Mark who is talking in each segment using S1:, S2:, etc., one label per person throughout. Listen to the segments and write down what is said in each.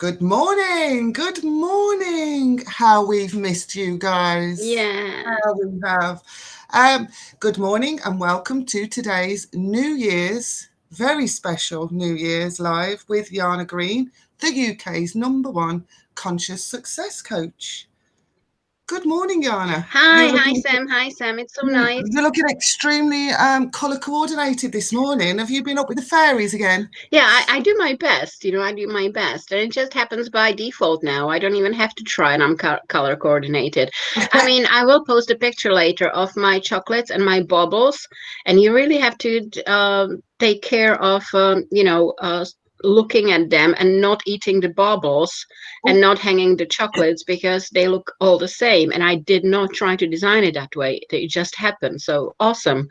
S1: Good morning. Good morning. How we've missed you guys.
S2: Yeah.
S1: How we have. Good morning and welcome to today's New Year's, very special New Year's live with Yana Green, the UK's #1 conscious success coach. Good morning, Yana.
S2: Hi, Sam. Hi, Sam. It's so nice.
S1: You're looking extremely colour coordinated this morning. Have you been up with the fairies again?
S2: Yeah, I do my best. I do my best, and it just happens by default now. I don't even have to try, and I'm color coordinated. I mean, I will post a picture later of my chocolates and my baubles, and you really have to take care of, looking at them and not eating the baubles and not hanging the chocolates because they look all the same. And I did not try to design it that way. It just happened. So awesome.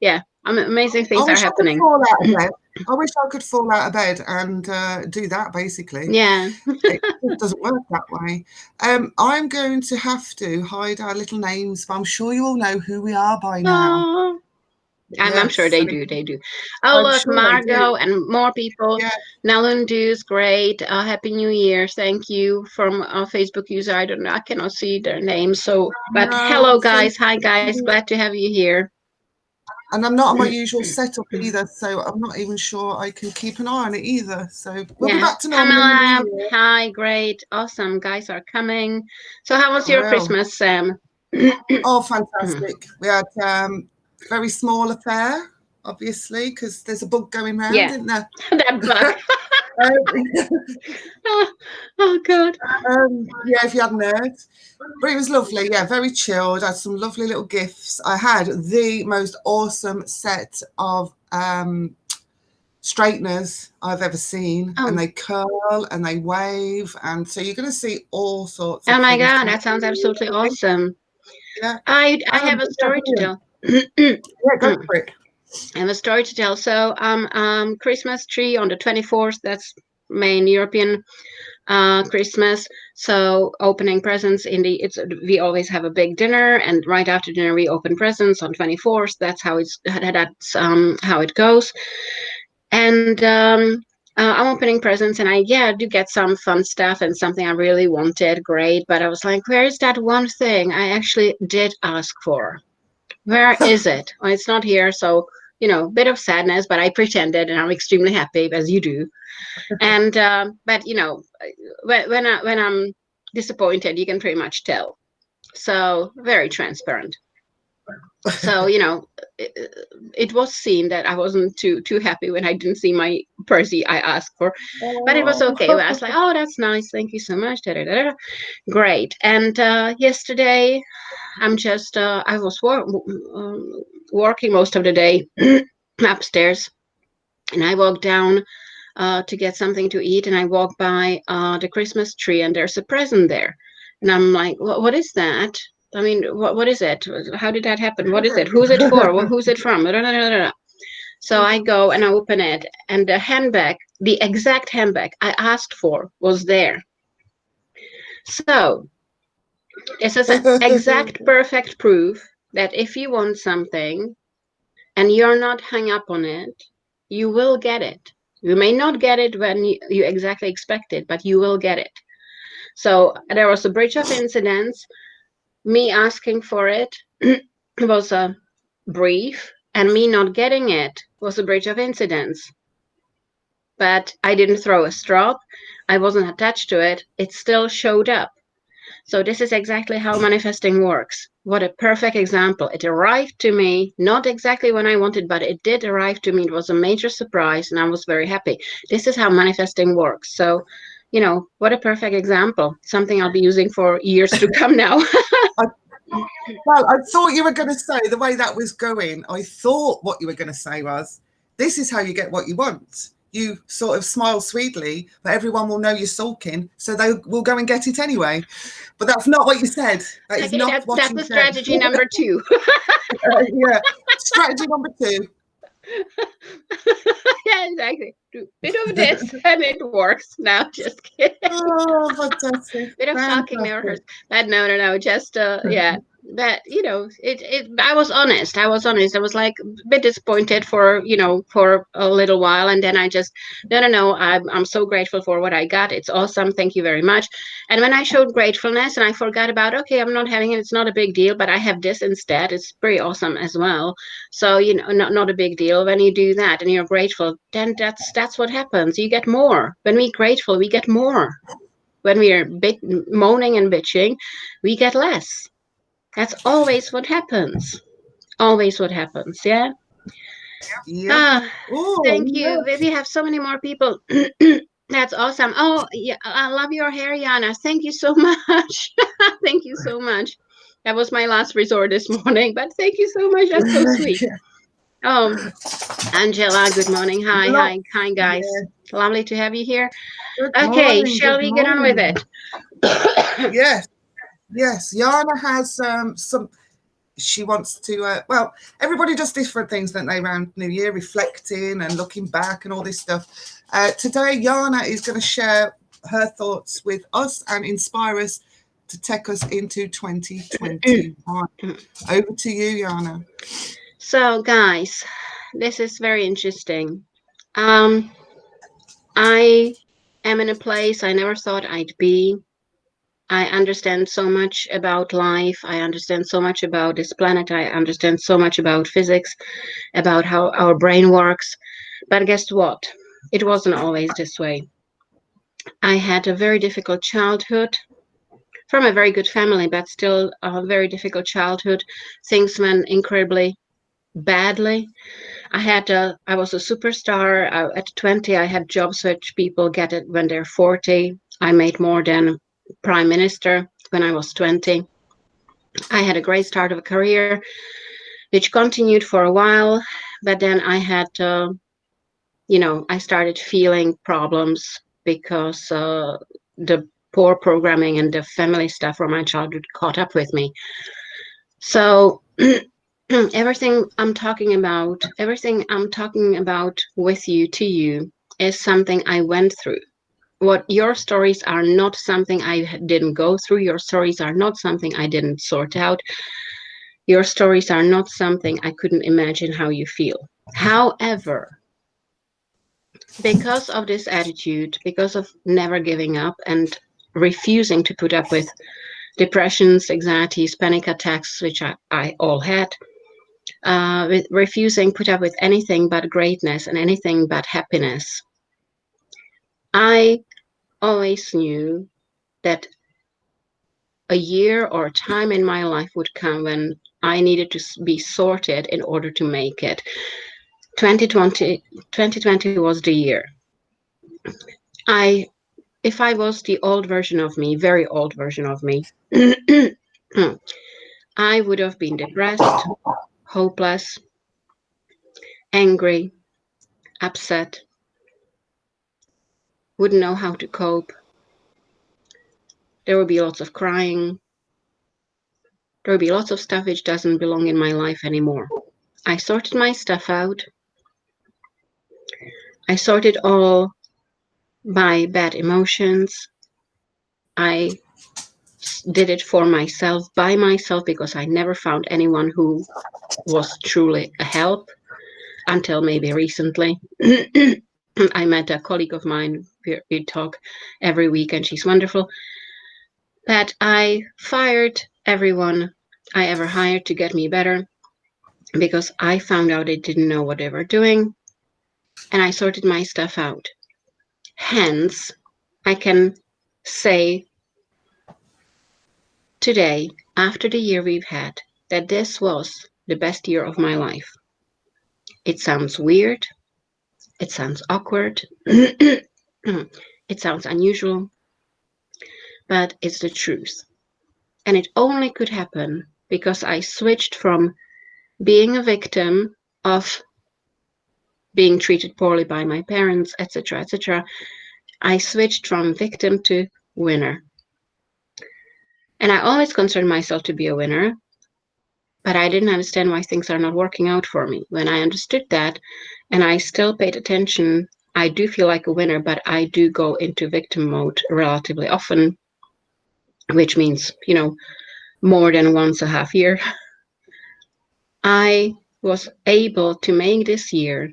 S2: Yeah, amazing things are happening.
S1: I wish I could fall out of bed and do that, basically.
S2: Yeah.
S1: It doesn't work that way. I'm going to have to hide our little names, but I'm sure you all know who we are by now.
S2: Oh, I'm sure
S1: Yes,
S2: they
S1: I mean,
S2: do. They do. Oh,
S1: I'm
S2: look,
S1: sure they
S2: Margot
S1: do.
S2: and more people.
S1: Yeah.
S2: Nalundu's great. Happy New Year. Thank you from a Facebook user. I don't know. I cannot see their names. So, but
S1: No,
S2: hello, guys. Hi, guys. Glad to have you here.
S1: and I'm not on my usual setup either, so I'm not even sure I can keep an eye on it either. So we'll be back to normal in the
S2: Pamela,
S1: new year.
S2: hi, great, awesome. Guys are coming. So, how was your Christmas, Sam?
S1: Oh, fantastic. We had very small affair, obviously, because there's a bug going round, isn't there?
S2: That bug. Oh, God.
S1: Yeah, if you hadn't heard. But it was lovely, yeah, very chilled. I had some lovely little gifts. I had the most awesome set of straighteners I've ever seen, and they curl and they wave, and so you're going to see all sorts of
S2: things. Oh my God,
S1: that
S2: sounds absolutely awesome.
S1: Yeah,
S2: I have a story to tell.
S1: Yeah, go for it.
S2: I have a story to tell. So, Christmas tree on the 24th. That's main European Christmas. So opening presents we always have a big dinner, and right after dinner we open presents on 24th. That's how how it goes. And I'm opening presents, and I do get some fun stuff and something I really wanted. Great, but I was like, where is that one thing I actually did ask for? Where is it? Well, it's not here, so bit of sadness, but I pretended, and I'm extremely happy, as you do. And but when I'm disappointed, you can pretty much tell. So very transparent. So it was seen that I wasn't too happy when I didn't see my Percy I asked for, but it was okay. I was like, oh, that's nice, thank you so much. Da, da, da, da. Great. And yesterday, I'm just I was working most of the day upstairs, and I walked down to get something to eat, and I walk by the Christmas tree, and there's a present there, and I'm like, what is that? I mean, what is it? How did that happen? What is it? Who's it for? Who's it from? So I go and I open it, and the handbag, the exact handbag I asked for, was there. So this is an exact perfect proof that if you want something and you're not hung up on it, you will get it. You may not get it when you exactly expect it, but you will get it. So there was a bridge of incidents. Me asking for it was a brief, and me not getting it was a bridge of incidents. But I didn't throw a strop. I wasn't attached to it. It still showed up. So this is exactly how manifesting works. What a perfect example. It arrived to me, not exactly when I wanted, but it did arrive to me. It was a major surprise, and I was very happy. This is how manifesting works. So, what a perfect example. Something I'll be using for years to come now.
S1: Well, I thought you were going to say, the way that was going, I thought what you were going to say was, this is how you get what you want. You sort of smile sweetly, but everyone will know you're sulking, so they will go and get it anyway. But that's not what you said. That is not what you said.
S2: That's strategy number 2.
S1: Yeah, strategy number 2.
S2: Yeah, exactly. Do a bit of this, and it works. No, just kidding.
S1: Oh, fantastic.
S2: Bit of shocking never hurts. But no. Just But I was honest. I was like a bit disappointed for for a little while, and then I just no. I'm so grateful for what I got. It's awesome. Thank you very much. And when I showed gratefulness and I forgot about, okay, I'm not having it, it's not a big deal, but I have this instead, it's pretty awesome as well. So not a big deal. When you do that and you're grateful, then that's what happens. You get more. When we're grateful, we get more. When we are moaning and bitching, we get less. That's always what happens. Always what happens. Yeah.
S1: Yeah.
S2: Ah,
S1: Oh,
S2: thank you.
S1: yeah.
S2: We have so many more people. That's awesome. Oh, yeah. I love your hair, Yana. Thank you so much. Thank you so much. That was my last resort this morning, but thank you so much. That's so sweet.
S1: Yeah.
S2: Oh, Angela, good morning. Hi,
S1: Lot.
S2: hi, hi, guys.
S1: Yeah.
S2: Lovely to have you here.
S1: Good
S2: Okay,
S1: morning.
S2: shall
S1: Good
S2: we get on with
S1: morning.
S2: it?
S1: Yes. Yes. Yana has some. She wants to. Well, everybody does different things, don't they? Around New Year, reflecting and looking back and all this stuff. Today, Yana is going to share her thoughts with us and inspire us to take us into 2021. Over to you, Yana.
S2: So, guys, this is very interesting. Um, I am in a place I never thought I'd be. I understand so much about life. I understand so much about this planet. I understand so much about physics, about how our brain works. But guess what? It wasn't always this way. I had a very difficult childhood from a very good family, but still a very difficult childhood. Things went incredibly badly. I was a superstar. At 20, I had jobs which people get it when they're 40. I made more than prime minister when I was 20. I had a great start of a career, which continued for a while, but then I started feeling problems because the poor programming and the family stuff from my childhood caught up with me. So everything I'm talking about with you to you is something I went through. What your stories are not something I didn't go through. Your stories are not something I didn't sort out. Your stories are not something I couldn't imagine how you feel. However, because of this attitude, because of never giving up and refusing to put up with depressions, anxieties, panic attacks, which I all had, with refusing put up with anything but greatness and anything but happiness, I always knew that a year or a time in my life would come when I needed to be sorted in order to make it. 2020 was the year. I If I was the old version of me, very old version of me, I would have been depressed, hopeless, angry, upset, wouldn't know how to cope. There would be lots of crying. There would be lots of stuff which doesn't belong in my life anymore. I sorted my stuff out. I sorted all my bad emotions. I did it for myself, by myself, because I never found anyone who was truly a help until maybe recently. I met a colleague of mine. We talk every week, and she's wonderful. But I fired everyone I ever hired to get me better because I found out they didn't know what they were doing, and I sorted my stuff out. Hence, I can say today, after the year we've had, that this was the best year of my life. It sounds weird. It sounds awkward. It sounds unusual, but it's the truth. And it only could happen because I switched from being a victim of being treated poorly by my parents, etc., etc. I switched from victim to winner. And I always considered myself to be a winner, but I didn't understand why things are not working out for me. When I understood that and I still paid attention, I do feel like a winner, but I do go into victim mode relatively often, which means, more than once a half year, I was able to make this year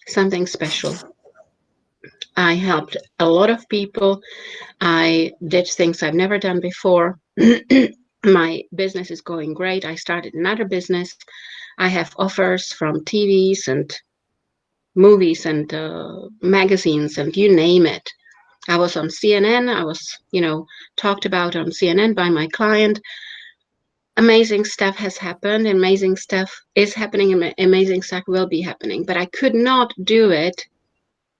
S2: something special. I helped a lot of people. I did things I've never done before. My business is going great. I started another business. I have offers from TVs and movies and magazines and you name it. I was on CNN. I was, talked about on CNN by my client. Amazing stuff has happened. Amazing stuff is happening. Amazing stuff will be happening. But I could not do it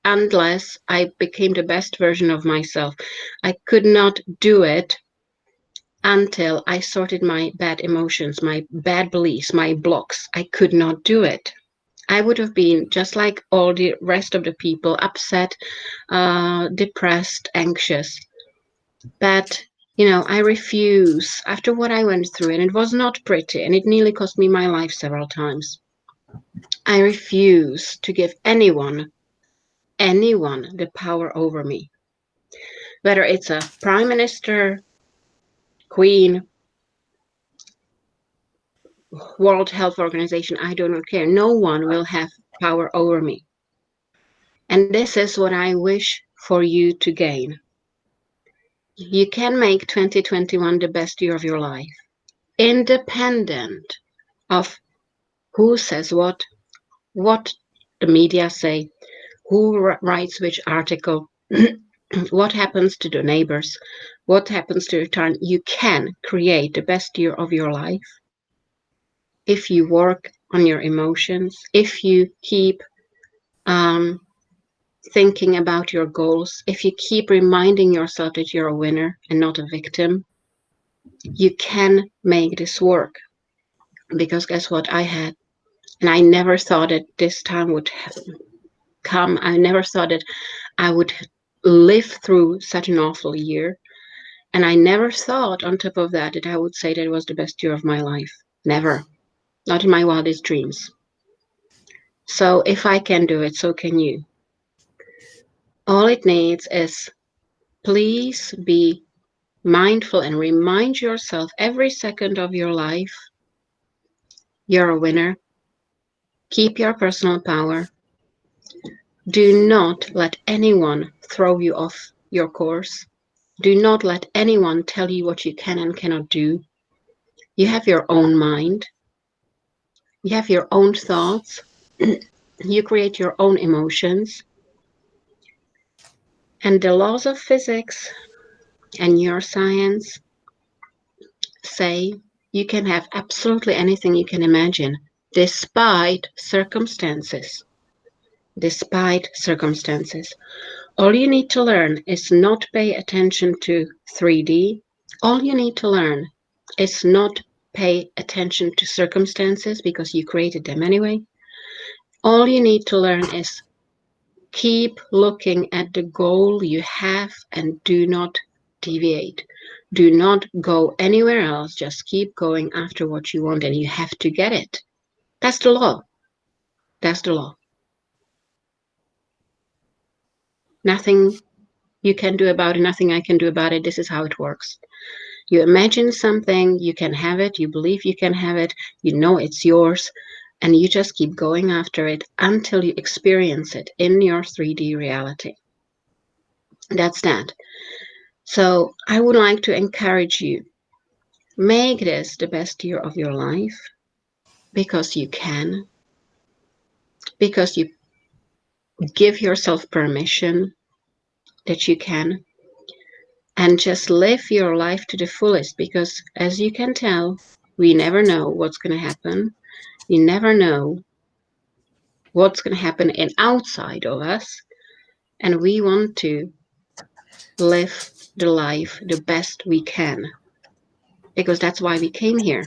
S2: unless I became the best version of myself. I could not do it until I sorted my bad emotions, my bad beliefs, my blocks. I could not do it. I would have been just like all the rest of the people, upset, depressed, anxious. But, I refuse after what I went through, and it was not pretty, and it nearly cost me my life several times. I refuse to give anyone the power over me. Whether it's a prime minister, queen, World Health Organization, I do not care. No one will have power over me. And this is what I wish for you to gain. You can make 2021 the best year of your life, independent of who says what the media say, who writes which article, what happens to the neighbors, what happens to the town. You can create the best year of your life if you work on your emotions, if you keep thinking about your goals, if you keep reminding yourself that you're a winner and not a victim. You can make this work. Because guess what? I had, and I never thought that this time would come. I never thought that I would live through such an awful year. And I never thought, on top of that, that I would say that it was the best year of my life. Never. Not in my wildest dreams. So if I can do it, so can you. All it needs is please be mindful and remind yourself every second of your life you're a winner. Keep your personal power. Do not let anyone throw you off your course. Do not let anyone tell you what you can and cannot do. You have your own mind. You have your own thoughts. You create your own emotions. And the laws of physics and neuroscience say you can have absolutely anything you can imagine, despite circumstances. Despite circumstances. All you need to learn is not pay attention to 3D. All you need to learn is not pay attention to circumstances because you created them anyway. All you need to learn is keep looking at the goal you have and do not deviate. Do not go anywhere else. Just keep going after what you want and you have to get it. That's the law. That's the law. Nothing you can do about it, nothing I can do about it. This is how it works. You imagine something, you can have it, you believe you can have it, you know it's yours, and you just keep going after it until you experience it in your 3D reality. That's that. So I would like to encourage you, make this the best year of your life because you can, because you give yourself permission that you can, and just live your life to the fullest because as you can tell, we never know what's going to happen. You never know what's going to happen in outside of us. And we want to live the life the best we can because that's why we came here.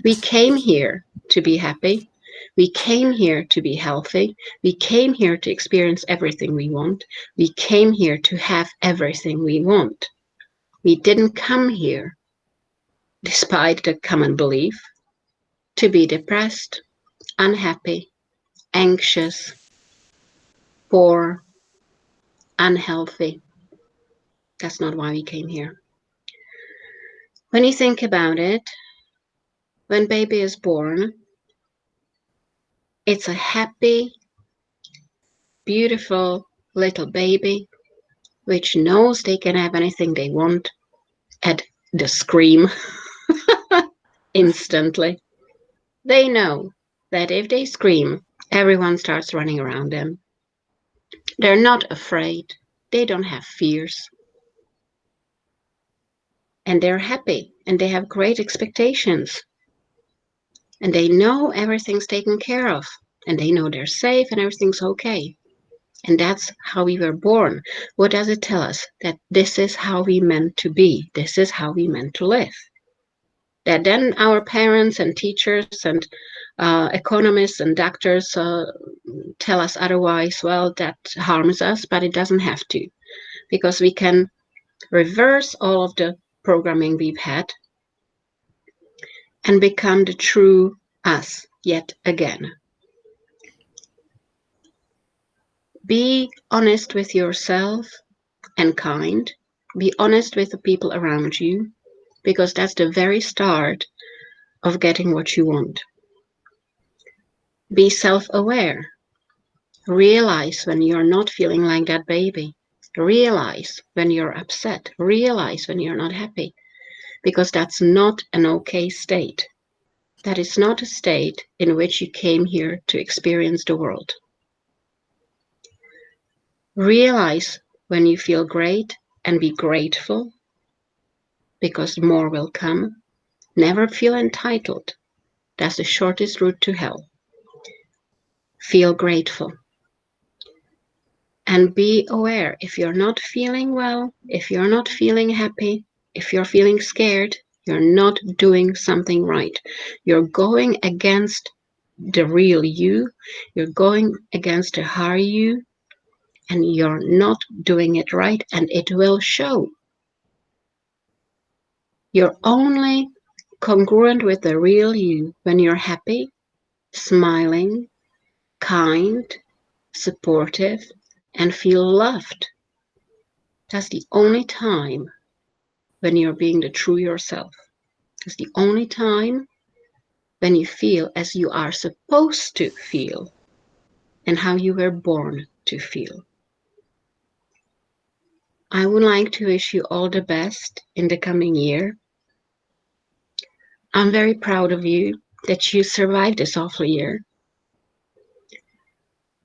S2: We came here to be happy. We came here to be healthy. We came here to experience everything we want. We came here to have everything we want. We didn't come here, despite the common belief, to be depressed, unhappy, anxious, poor, unhealthy. That's not why we came here. When you think about it, when baby is born, it's a happy, beautiful little baby which knows they can have anything they want at the scream instantly. They know that if they scream, everyone starts running around them. They're not afraid. They don't have fears. And they're happy and they have great expectations. And they know everything's taken care of. And they know they're safe and everything's okay. And that's how we were born. What does it tell us? That this is how we meant to be. This is how we meant to live. That then our parents and teachers and economists and doctors tell us otherwise, well, that harms us, but it doesn't have to, because we can reverse all of the programming we've had and become the true us yet again. Be honest with yourself and kind. Be honest with the people around you, because that's the very start of getting what you want. Be self-aware. Realize when you're not feeling like that baby. Realize when you're upset. Realize when you're not happy, because that's not an okay state. That is not a state in which you came here to experience the world. Realize when you feel great and be grateful, because more will come. Never feel entitled. That's the shortest route to hell. Feel grateful. And be aware if you're not feeling well, if you're not feeling happy, if you're feeling scared, you're not doing something right. You're going against the real you. You're going against the higher you, and you're not doing it right, and it will show. You're only congruent with the real you when you're happy, smiling, kind, supportive, and feel loved. That's the only time when you're being the true yourself. It's the only time when you feel as you are supposed to feel and how you were born to feel. I would like to wish you all the best in the coming year. I'm very proud of you that you survived this awful year.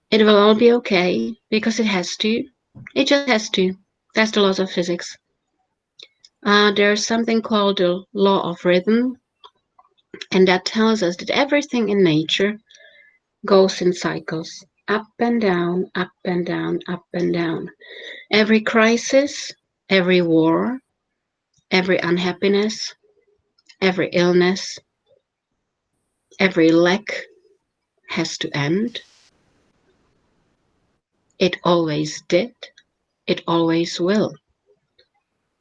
S2: It will all be okay because it has to. It just has to. That's the laws of physics. There's something called the law of rhythm, and that tells us that everything in nature goes in cycles, up and down, up and down, up and down. Every crisis, every war, every unhappiness, every illness, every lack has to end. It always did. It always will.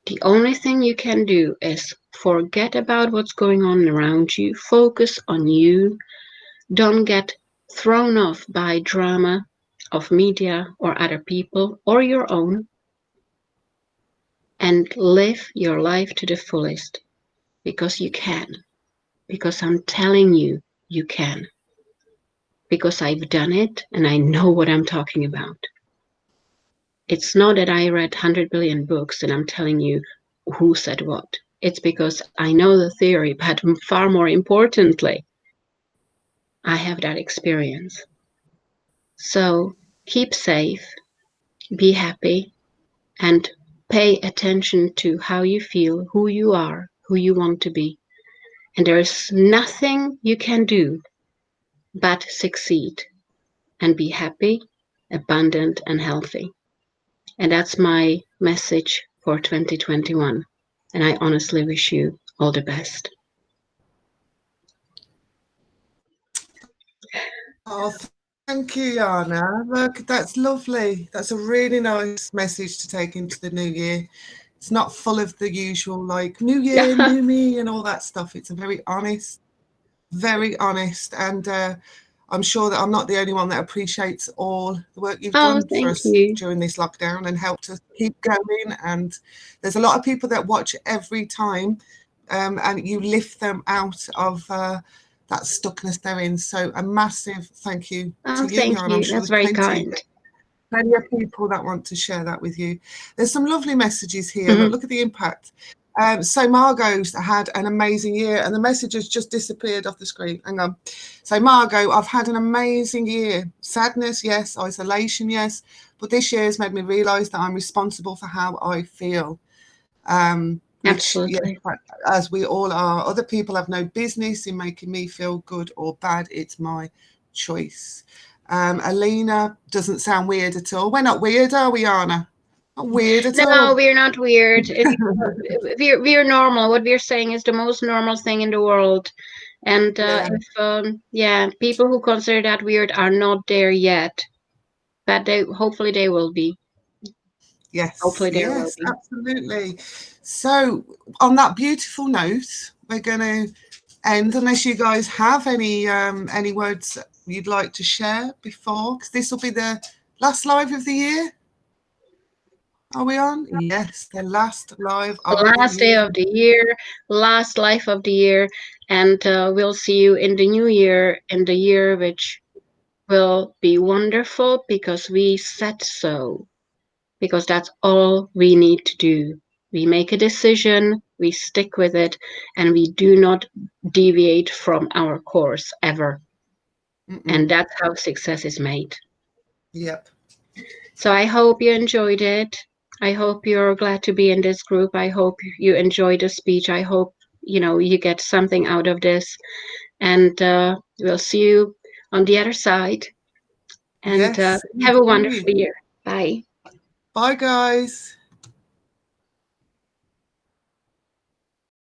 S2: The only thing you can do is forget about what's going on around you. Focus on you. Don't get thrown off by drama of media or other people or your own. And live your life to the fullest, because you can. Because I'm telling you, you can. Because I've done it and I know what I'm talking about. It's not that I read 100 billion books and I'm telling you who said what. It's because I know the theory, but far more importantly, I have that experience. So keep safe, be happy, and pay attention to how you feel, who you are, who you want to be. And there is nothing you can do but succeed and be happy, abundant, and healthy. And that's my message for 2021. And I honestly wish you all the best.
S1: Oh, thank you, Jana. Look, that's lovely. That's a really nice message to take into the new year. It's not full of the usual like new year, new me, and all that stuff. It's a very honest, and I'm sure that I'm not the only one that appreciates all the work you've done for us during this lockdown and helped us keep going. And there's a lot of people that watch every time and you lift them out of that stuckness they're in. So a massive thank you to you,
S2: Thank
S1: and I'm
S2: you.
S1: sure
S2: That's
S1: there's
S2: very kind.
S1: plenty of people that want to share that with you. There's some lovely messages here. Look at the impact. So Margot's had an amazing year, and the message has just disappeared off the screen. Hang on. So Margot, I've had an amazing year. Sadness, yes. Isolation, yes. But this year has made me realise that I'm responsible for how I feel.
S2: Absolutely.
S1: Yeah, as we all are. Other people have no business in making me feel good or bad. It's my choice. Alina doesn't sound weird at all. We're not weird, are we, Anna? Not weird at all.
S2: No, we're not weird. We're normal. What we're saying is the most normal thing in the world. And if people who consider that weird are not there yet, but hopefully they will be.
S1: Yes,
S2: hopefully they will be.
S1: Absolutely. So on that beautiful note, we're going to end, unless you guys have any words you'd like to share before, because this will be the last live of the year. Are we on? Yes, the last live of
S2: the last day of the year, last life of the year, and we'll see you in the new year, in the year which will be wonderful because we said so, because that's all we need to do. We make a decision, we stick with it, and we do not deviate from our course ever. And that's how success is made.
S1: Yep.
S2: So I hope you enjoyed it. I hope you're glad to be in this group. I hope you enjoyed the speech. I hope you get something out of this. And we'll see you on the other side. And
S1: Yes,
S2: have a wonderful year. Bye.
S1: Bye, guys.